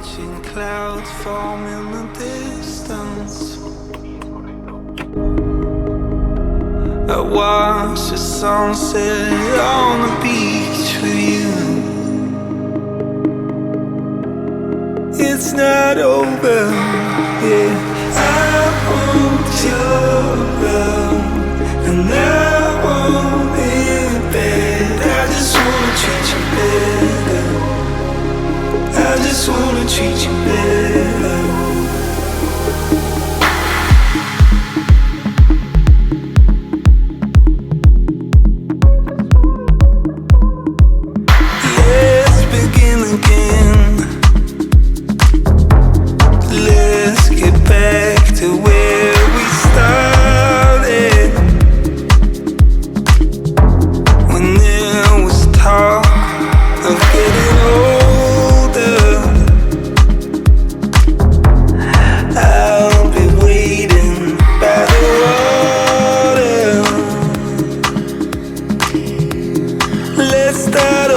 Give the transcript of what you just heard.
watching clouds form in the distance. I watch the sunset on the beach with you. It's not over, yeah. I want your love, and I want it bad. I just wanna treat you better. I just wanna treat you better. Let's begin again. Let's get back to where we started, when there was talk of getting older. I'll be waiting by the water. Let's start